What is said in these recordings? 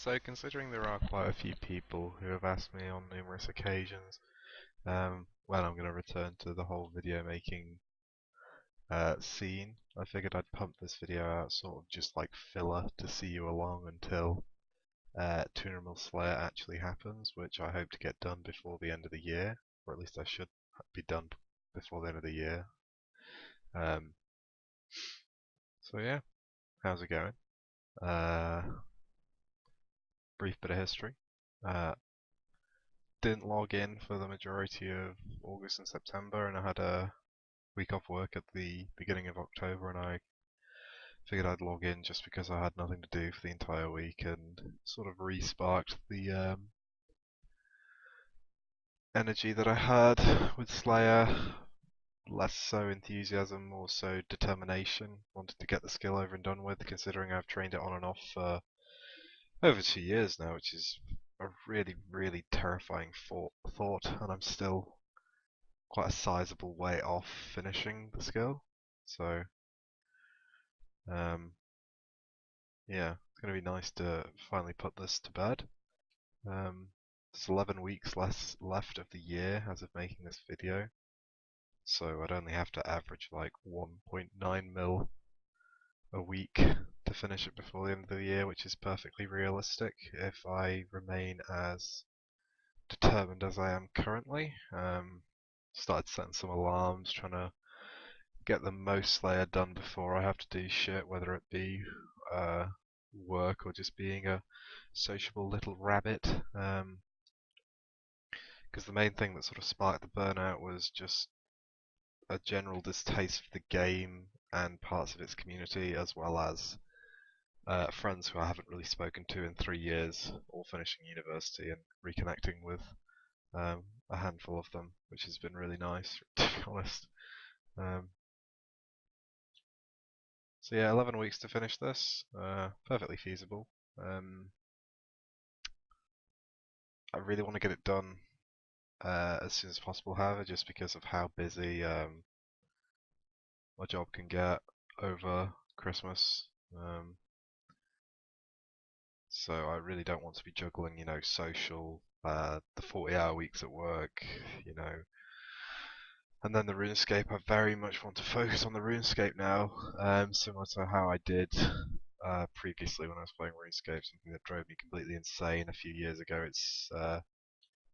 So considering there are quite a few people who have asked me on numerous occasions, when I'm going to return to the whole video making scene, I figured I'd pump this video out sort of just like filler to see you along until Tournament Slayer actually happens, which I hope to get done before the end of the year, or at least I should be done before the end of the year. Um, so yeah, how's it going? Brief bit of history. Uh, didn't log in for the majority of August and September, and I had a week off work at the beginning of October, and I figured I'd log in just because I had nothing to do for the entire week, and sort of re-sparked the energy that I had with Slayer. Less so enthusiasm, more so determination. Wanted to get the skill over and done with, considering I've trained it on and off for over 2 years now, which is a really, really terrifying thought, and I'm still quite a sizable way off finishing the skill. So, yeah, it's going to be nice to finally put this to bed. There's 11 weeks left of the year as of making this video, so I'd only have to average like 1.9 mil a week to finish it before the end of the year, which is perfectly realistic if I remain as determined as I am currently. Started setting some alarms, trying to get the most Slayer done before I have to do shit, whether it be work or just being a sociable little rabbit. Because the main thing that sort of sparked the burnout was just a general distaste for the game and parts of its community, as well as friends who I haven't really spoken to in 3 years, all finishing university and reconnecting with a handful of them, which has been really nice, to be honest. So yeah, 11 weeks to finish this, perfectly feasible. I really want to get it done as soon as possible, however, just because of how busy my job can get over Christmas. So I really don't want to be juggling, social, the 40-hour weeks at work, and then the RuneScape. I very much want to focus on the RuneScape now, similar to how I did previously when I was playing RuneScape, something that drove me completely insane a few years ago. It's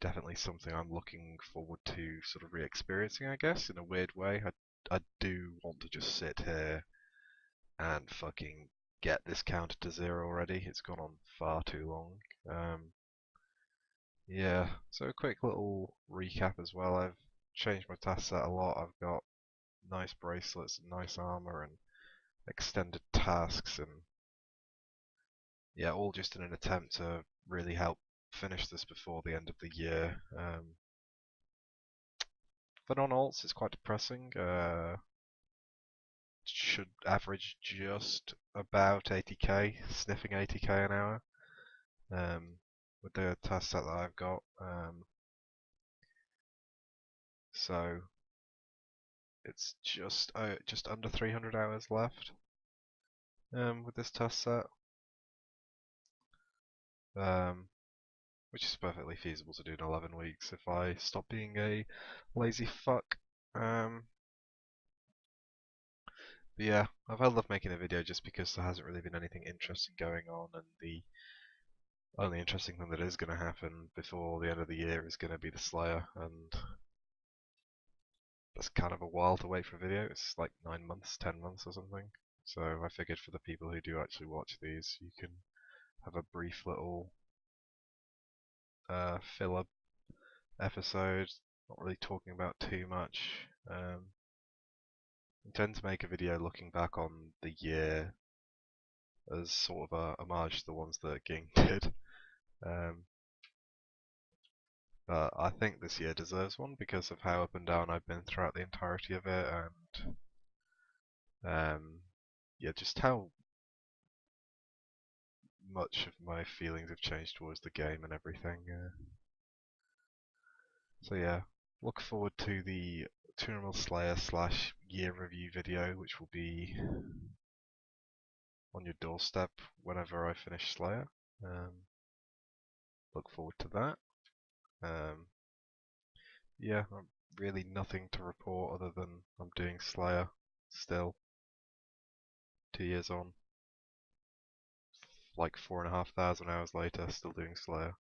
definitely something I'm looking forward to sort of re-experiencing, I guess, in a weird way. I do want to just sit here and fucking get this counter to 0 already. It's gone on far too long. Yeah, so a quick little recap as well. I've changed my task set a lot. I've got nice bracelets and nice armor and extended tasks, and yeah, all just in an attempt to really help finish this before the end of the year. For non-alts, it's quite depressing. Should average just about 80k, sniffing 80k an hour, with the task set that I've got. So it's just under 300 hours left with this task set, which is perfectly feasible to do in 11 weeks if I stop being a lazy fuck. But yeah, I've held off making a video just because there hasn't really been anything interesting going on, and the only interesting thing that is going to happen before the end of the year is going to be the Slayer, and that's kind of a while to wait for a video. It's like 9 months, 10 months or something. So I figured for the people who do actually watch these, you can have a brief little filler episode, not really talking about too much. Intend to make a video looking back on the year as sort of a homage to the ones that Ging did. But I think this year deserves one because of how up and down I've been throughout the entirety of it, and yeah, just how much of my feelings have changed towards the game and everything. So yeah, look forward to the Tournament Slayer / year review video, which will be on your doorstep whenever I finish Slayer. look forward to that. Yeah, really nothing to report other than I'm doing Slayer still. 2 years on. Like 4,500 hours later, still doing Slayer.